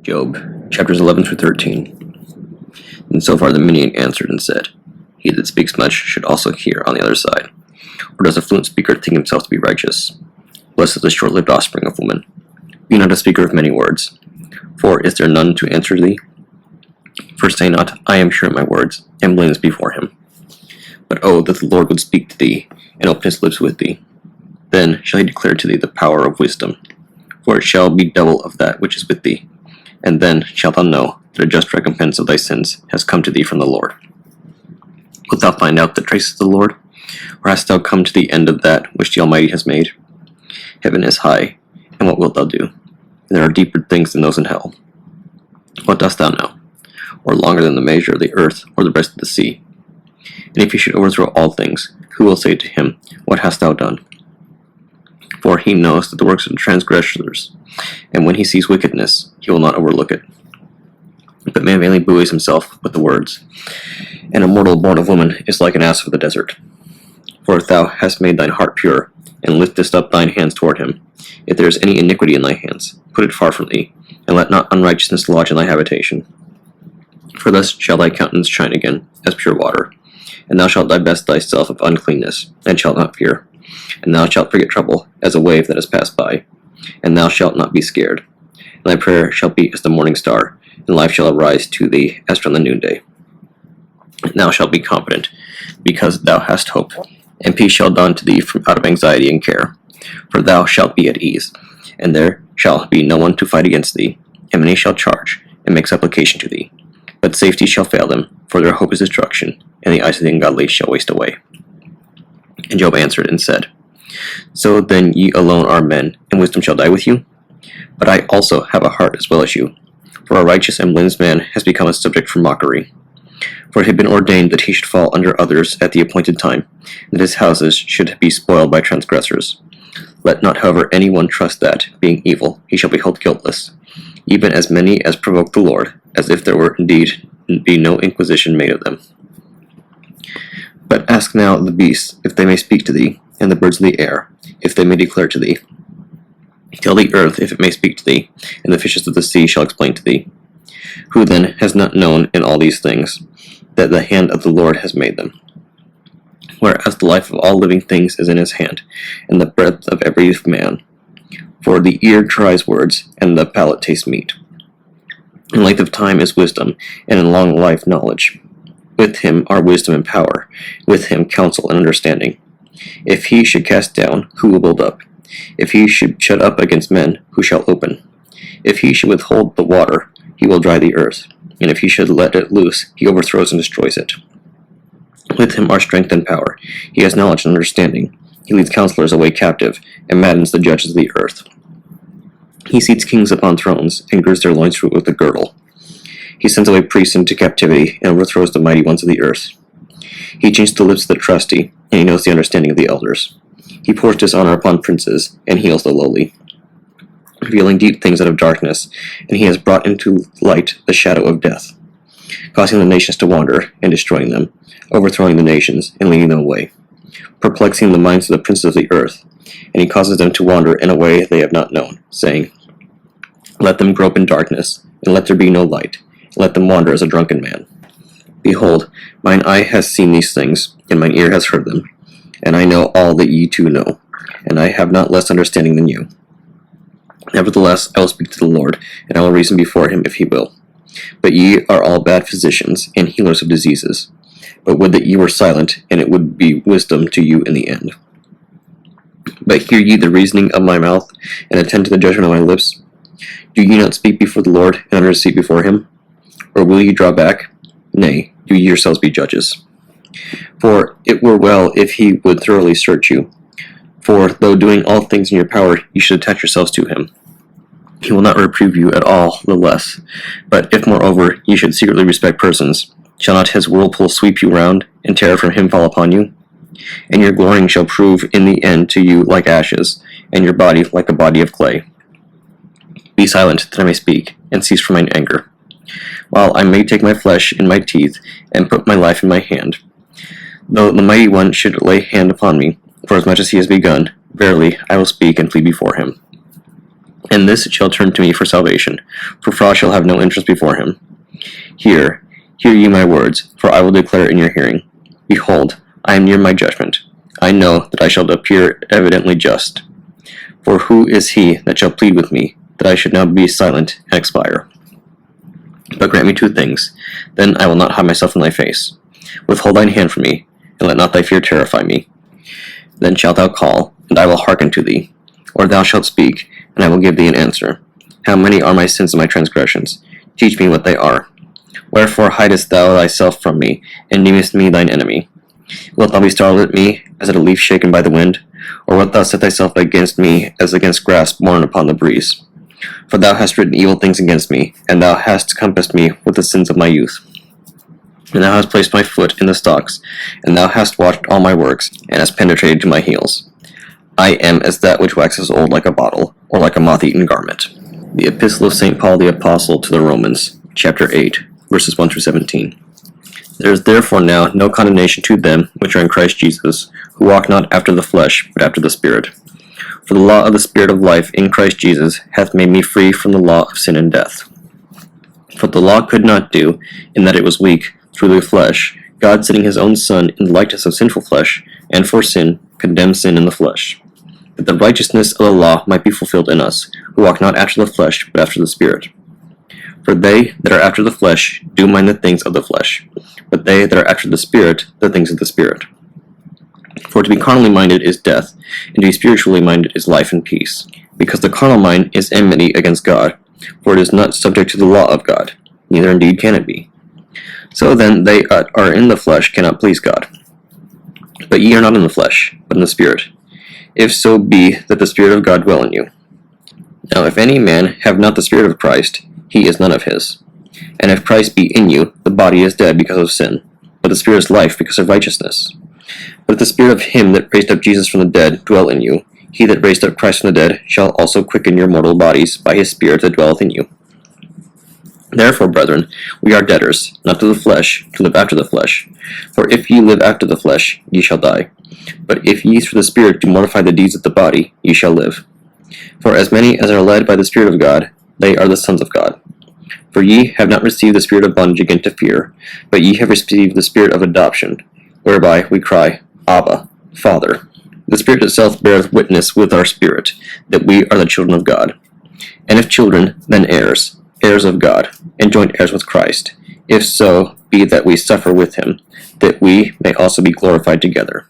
Job, chapters 11 through 13. And so far the Midian answered and said, He that speaks much should also hear on the other side. Or does a fluent speaker think himself to be righteous? Blessed is the short-lived offspring of woman. Be not a speaker of many words, for is there none to answer thee? For say not, I am sure in my words, and blameless before him. But oh, that the Lord would speak to thee, and open his lips with thee. Then shall he declare to thee the power of wisdom, for it shall be double of that which is with thee. And then shalt thou know that a just recompense of thy sins has come to thee from the Lord. Wilt thou find out the traces of the Lord? Or hast thou come to the end of that which the Almighty has made? Heaven is high, and what wilt thou do? And there are deeper things than those in hell. What dost thou know? Or longer than the measure of the earth, or the breadth of the sea? And if he should overthrow all things, who will say to him, What hast thou done? For he knows that the works of the transgressors, and when he sees wickedness, he will not overlook it. But man vainly buoys himself with the words, and a mortal born of woman is like an ass of the desert. For if thou hast made thine heart pure, and liftest up thine hands toward him, if there is any iniquity in thy hands, put it far from thee, and let not unrighteousness lodge in thy habitation. For thus shall thy countenance shine again, as pure water, and thou shalt divest thyself of uncleanness, and shalt not fear. And thou shalt forget trouble, as a wave that has passed by, and thou shalt not be scared. And thy prayer shall be as the morning star, and life shall arise to thee as from the noonday. And thou shalt be confident, because thou hast hope, and peace shall dawn to thee from out of anxiety and care. For thou shalt be at ease, and there shall be no one to fight against thee, and many shall charge, and make supplication to thee. But safety shall fail them, for their hope is destruction, and the eyes of the ungodly shall waste away. And Job answered and said, So then ye alone are men, and wisdom shall die with you? But I also have a heart as well as you. For a righteous and blameless man has become a subject for mockery. For it had been ordained that he should fall under others at the appointed time, and that his houses should be spoiled by transgressors. Let not, however, any one trust that, being evil, he shall be held guiltless, even as many as provoke the Lord, as if there were indeed be no inquisition made of them. But ask now the beasts, if they may speak to thee, and the birds of the air, if they may declare to thee. Tell the earth, if it may speak to thee, and the fishes of the sea shall explain to thee. Who then has not known in all these things, that the hand of the Lord has made them? Whereas the life of all living things is in his hand, and the breath of every man. For the ear tries words, and the palate tastes meat. In length of time is wisdom, and in long life knowledge. With him are wisdom and power, with him counsel and understanding. If he should cast down, who will build up? If he should shut up against men, who shall open? If he should withhold the water, he will dry the earth, and if he should let it loose, he overthrows and destroys it. With him are strength and power, he has knowledge and understanding. He leads counselors away captive, and maddens the judges of the earth. He seats kings upon thrones, and girds their loins with a girdle. He sends away priests into captivity, and overthrows the mighty ones of the earth. He changes the lips of the trusty, and he knows the understanding of the elders. He pours dishonor upon princes, and heals the lowly, revealing deep things out of darkness, and he has brought into light the shadow of death, causing the nations to wander, and destroying them, overthrowing the nations, and leading them away, perplexing the minds of the princes of the earth, and he causes them to wander in a way they have not known, saying, Let them grope in darkness, and let there be no light. Let them wander as a drunken man. Behold, mine eye has seen these things, and mine ear has heard them. And I know all that ye too know, and I have not less understanding than you. Nevertheless, I will speak to the Lord, and I will reason before him if he will. But ye are all bad physicians, and healers of diseases. But would that ye were silent, and it would be wisdom to you in the end. But hear ye the reasoning of my mouth, and attend to the judgment of my lips. Do ye not speak before the Lord, and intercede before him? Or will ye draw back? Nay, do ye yourselves be judges. For it were well if he would thoroughly search you. For though doing all things in your power, you should attach yourselves to him. He will not reprove you at all the less. But if moreover ye should secretly respect persons, shall not his whirlpool sweep you round, and terror from him fall upon you? And your glorying shall prove in the end to you like ashes, and your body like a body of clay. Be silent, that I may speak, and cease from mine anger. While I may take my flesh in my teeth, and put my life in my hand. Though the mighty one should lay hand upon me, for as much as he has begun, verily I will speak and plead before him. And this shall turn to me for salvation, for fraud shall have no interest before him. Hear ye my words, for I will declare in your hearing. Behold, I am near my judgment. I know that I shall appear evidently just. For who is he that shall plead with me, that I should now be silent and expire? But grant me two things, then I will not hide myself from thy face. Withhold thine hand from me, and let not thy fear terrify me. Then shalt thou call, and I will hearken to thee. Or thou shalt speak, and I will give thee an answer. How many are my sins and my transgressions? Teach me what they are. Wherefore hidest thou thyself from me, and deemest me thine enemy? Wilt thou be startled at me, as at a leaf shaken by the wind? Or wilt thou set thyself against me, as against grass borne upon the breeze? For thou hast written evil things against me, and thou hast compassed me with the sins of my youth. And thou hast placed my foot in the stocks, and thou hast watched all my works, and hast penetrated to my heels. I am as that which waxes old like a bottle, or like a moth-eaten garment. The Epistle of St. Paul the Apostle to the Romans, chapter 8, verses 1 through 17. There is therefore now no condemnation to them which are in Christ Jesus, who walk not after the flesh, but after the Spirit. For the law of the Spirit of life in Christ Jesus hath made me free from the law of sin and death. For the law could not do, in that it was weak, through the flesh, God sending his own Son in the likeness of sinful flesh, and for sin, condemned sin in the flesh, that the righteousness of the law might be fulfilled in us, who walk not after the flesh, but after the Spirit. For they that are after the flesh do mind the things of the flesh, but they that are after the Spirit, the things of the Spirit. For to be carnally minded is death, and to be spiritually minded is life and peace. Because the carnal mind is enmity against God, for it is not subject to the law of God, neither indeed can it be. So then they that are in the flesh cannot please God. But ye are not in the flesh, but in the Spirit, if so be that the Spirit of God dwell in you. Now if any man have not the Spirit of Christ, he is none of his. And if Christ be in you, the body is dead because of sin, but the Spirit is life because of righteousness. But if the Spirit of him that raised up Jesus from the dead dwell in you, he that raised up Christ from the dead shall also quicken your mortal bodies by his Spirit that dwelleth in you. Therefore, brethren, we are debtors, not to the flesh, to live after the flesh. For if ye live after the flesh, ye shall die. But if ye through the Spirit do mortify the deeds of the body, ye shall live. For as many as are led by the Spirit of God, they are the sons of God. For ye have not received the spirit of bondage again to fear, but ye have received the Spirit of adoption, whereby we cry, Abba, Father. The Spirit itself beareth witness with our spirit, that we are the children of God. And if children, then heirs, heirs of God, and joint heirs with Christ, if so be that we suffer with him, that we may also be glorified together.